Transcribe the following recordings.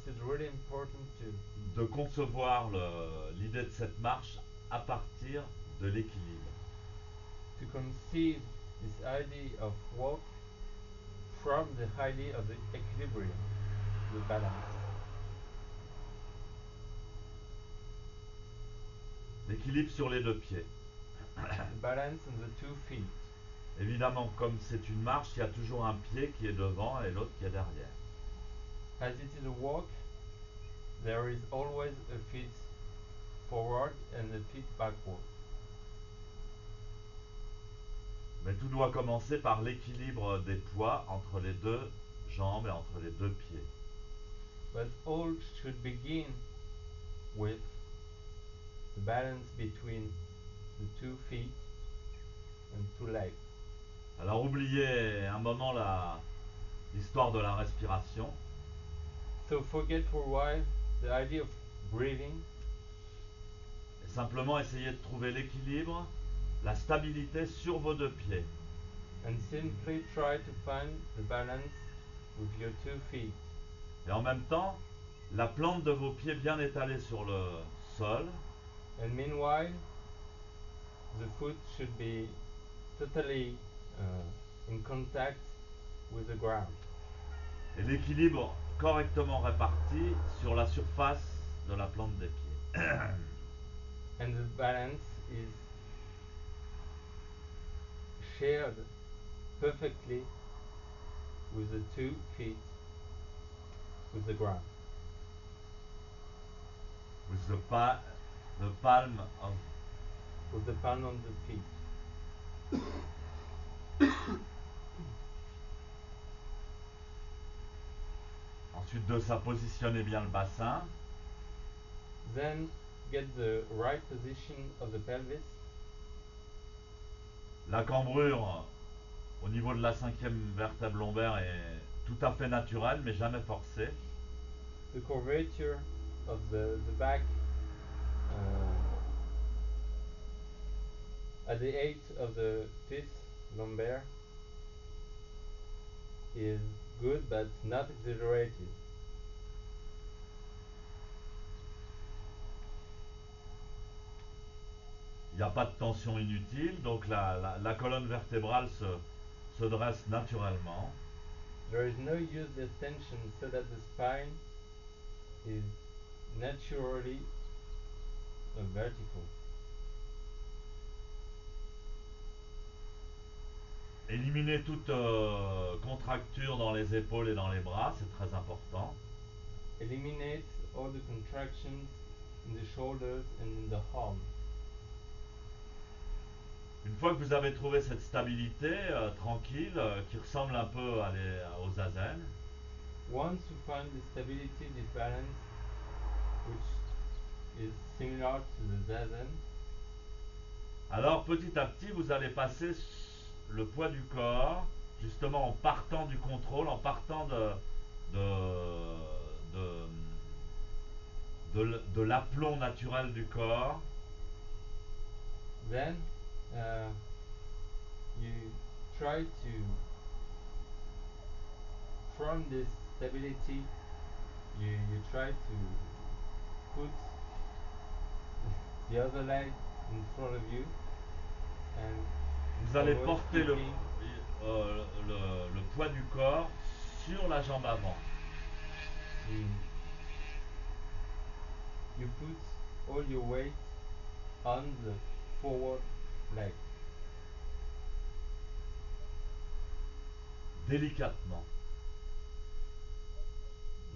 is really important de concevoir l'idée de cette marche à partir de l'équilibre. to conceive this idea of walk from the idea of the equilibrium, the balance. L'équilibre sur les deux pieds. The balance on the 2 feet. Évidemment, comme c'est une marche, il y a toujours un pied qui est devant et l'autre qui est derrière. As it is a walk, there is always a feet forward and a feet backward. Mais tout doit commencer par l'équilibre des poids entre les deux jambes et entre les deux pieds. But all should begin with the balance between the 2 feet and 2 legs. Alors oubliez un moment l'histoire de la respiration. So forget for a while the idea of breathing Et simplement essayez de trouver l'équilibre, la stabilité sur vos deux pieds. and simply try to find the balance with your 2 feet. Et en même temps, la plante de vos pieds bien étalée sur le sol. And meanwhile, the foot should be totally in contact with the ground. Et l'équilibre correctement réparti sur la surface de la plante des pieds. And the balance is shared perfectly with the 2 feet with the ground. With the palm of With the palm on the feet. Ensuite de ça, positionnez bien le bassin. Then get the right position of the pelvis. La cambrure au niveau de la cinquième vertèbre lombaire est tout à fait naturelle, mais jamais forcée. The curvature of the back at the eighth of the fifth lumbar is good but not exaggerated. Il n'y a pas de tension inutile, donc la colonne vertébrale se dresse naturellement. There is no useless tension so that the spine is naturally vertical. Éliminez toute contracture dans les épaules et dans les bras, c'est très important. Eliminate all the contractions in the shoulders and in the arms. Une fois que vous avez trouvé cette stabilité tranquille, qui ressemble un peu aux zazen, Once you find the stability, this balance, which is similar to the zazen, alors petit à petit vous allez passer le poids du corps, justement en partant du contrôle, en partant de, de l'aplomb naturel du corps, then you try to, from this stability, you try to put the other leg in front of you and vous allez always porter keeping le poids du corps sur la jambe avant. you, you put all your weight on the forward leg. Délicatement.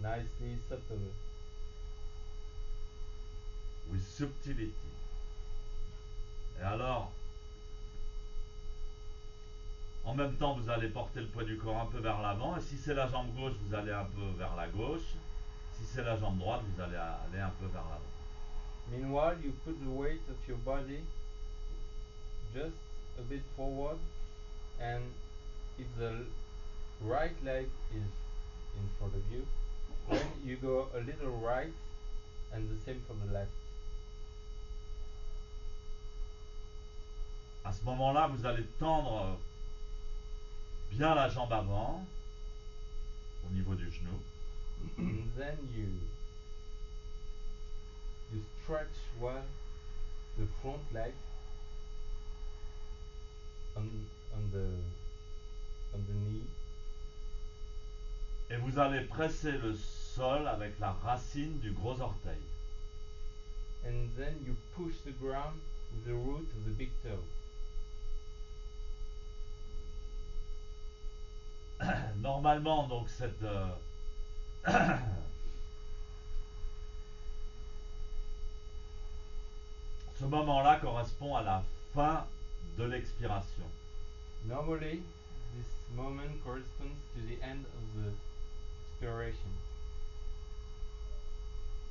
Nicely, subtly. With subtlety. Et alors, en même temps, vous allez porter le poids du corps un peu vers l'avant. Et si c'est la jambe gauche, vous allez un peu vers la gauche. Si c'est la jambe droite, vous allez aller un peu vers l'avant. Meanwhile, you put the weight of your body just a bit forward, and if the right leg is in front of you, then you go a little right, and the same for the left. À ce moment-là, vous allez tendre bien la jambe avant, au niveau du genou. And then you stretch well the front leg on on the on the knee, Et vous allez presser le sol avec la racine du gros orteil. and then you push the ground with the root of the big toe. Normalement, donc cette ce moment-là correspond à la fin de l'expiration. Normally, this moment corresponds to the end of the expiration.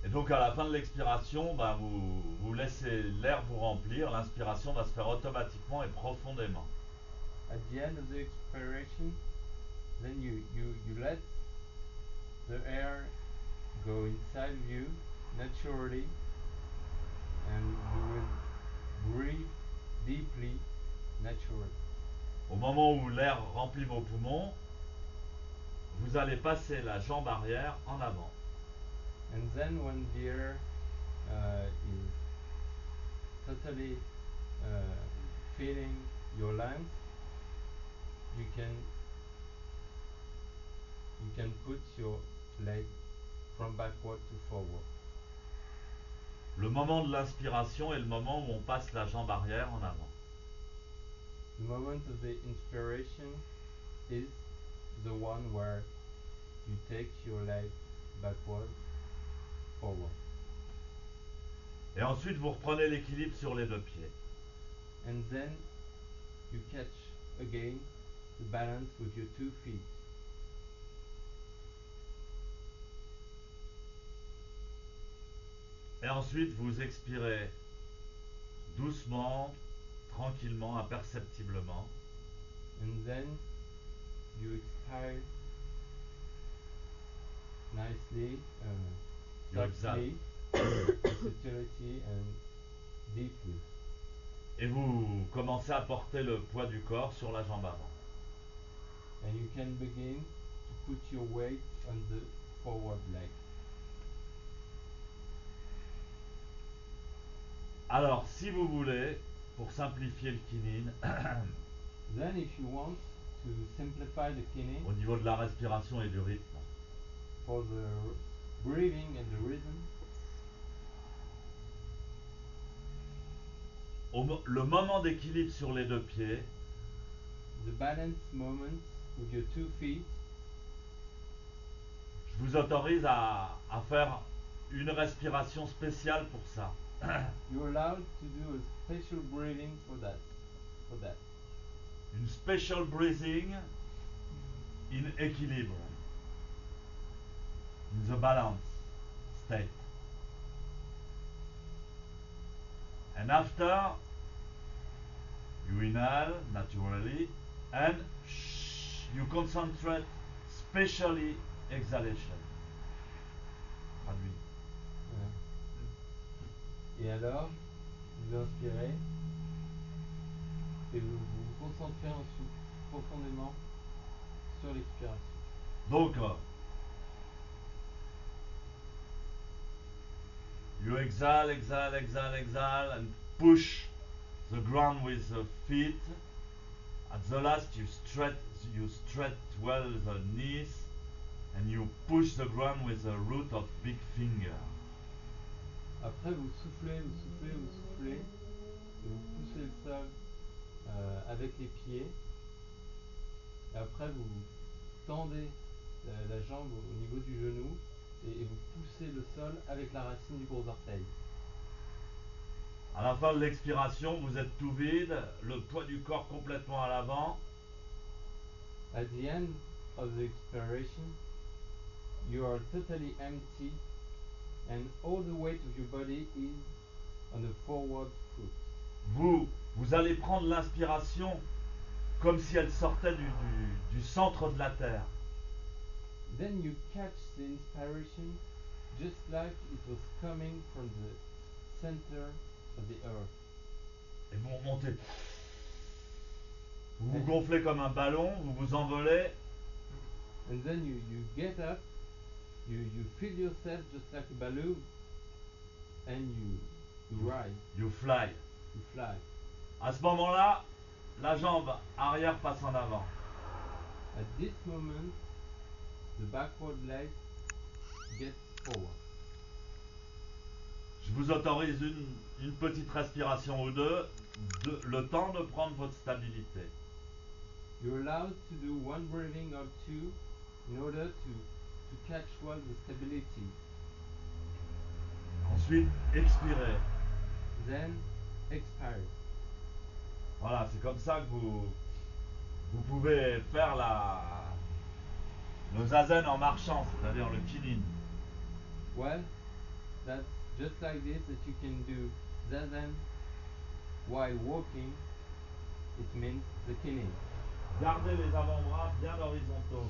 Et donc à la fin de l'expiration, ben vous laissez l'air vous remplir, l'inspiration va se faire automatiquement et profondément. At the end of the expiration, then you let the air go inside of you naturally, and you will breathe deeply, naturally. Au moment où l'air remplit vos poumons, vous allez passer la jambe arrière en avant. And then when the air is totally filling your lungs, you can put your leg from backward to forward. Le moment de l'inspiration est le moment où on passe la jambe arrière en avant. The moment of the inspiration is the one where you take your leg backward, forward. Et ensuite, vous reprenez l'équilibre sur les deux pieds. And then you catch again the balance with your 2 feet. Et ensuite, vous expirez doucement, tranquillement, imperceptiblement. And then you expire nicely, You exhale. softly, subtlety and deeply. Et vous commencez à porter le poids du corps sur la jambe avant. And you can begin to put your weight on the forward leg. Alors, si vous voulez, pour simplifier le kinine, Then if you want to simplify the kine au niveau de la respiration et du rythme, for the breathing and the rhythm, le moment d'équilibre sur les deux pieds, the balance moment with your 2 feet, je vous autorise à faire une respiration spéciale pour ça. you're allowed to do a special breathing for that. Une special breathing in équilibre, in the balance state. And after, you inhale naturally and you concentrate specially exhalation. Traduit. Et alors, vous inspirez et vous vous concentrez ensuite profondément sur l'expiration. Donc, you exhale, exhale, exhale, exhale, and push the ground with the feet. At the last, you stretch well the knees, and you push the ground with the root of big finger. Après, vous soufflez, vous soufflez, vous soufflez, et vous poussez le sol avec les pieds. Et après, vous tendez la jambe au niveau du genou et vous poussez le sol avec la racine du gros orteil. À la fin de l'expiration, vous êtes tout vide, le poids du corps complètement à l'avant. At the end of the expiration, you are totally empty and all the weight of your body is on the forward foot. Vous allez prendre l'inspiration comme si elle sortait du centre de la terre. Then you catch the inspiration just like it was coming from the center of the earth. Et vous remontez. Vous vous gonflez comme un ballon, vous vous envolez. And then you get up You feel yourself just like a balloon, and you rise, You fly. you fly. À ce moment-là, la jambe arrière passe en avant. At this moment, the backward leg gets forward. Je vous autorise une petite respiration ou deux, le temps de prendre votre stabilité. You're allowed to do one breathing or two in order to catch well the stability. Ensuite, expirez. Then expire. Voilà, c'est comme ça que vous pouvez faire le zazen en marchant, c'est-à-dire le kinin. Well, that's just like this that you can do zazen while walking. It means the killing. Gardez les avant-bras bien horizontaux.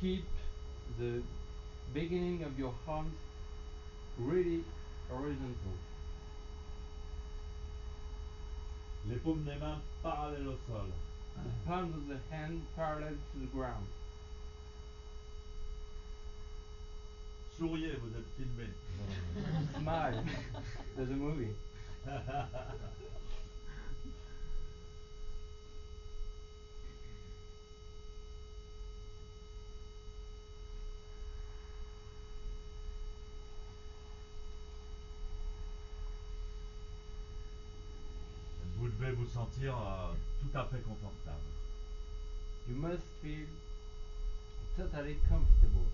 Keep the beginning of your arms really horizontal. Les paumes des mains parallèles au sol. The palms of the hand parallel to the ground. Souriez, vous êtes filmé. Smile. There's a movie. Vous devez vous sentir tout à fait confortable. You must feel totally comfortable.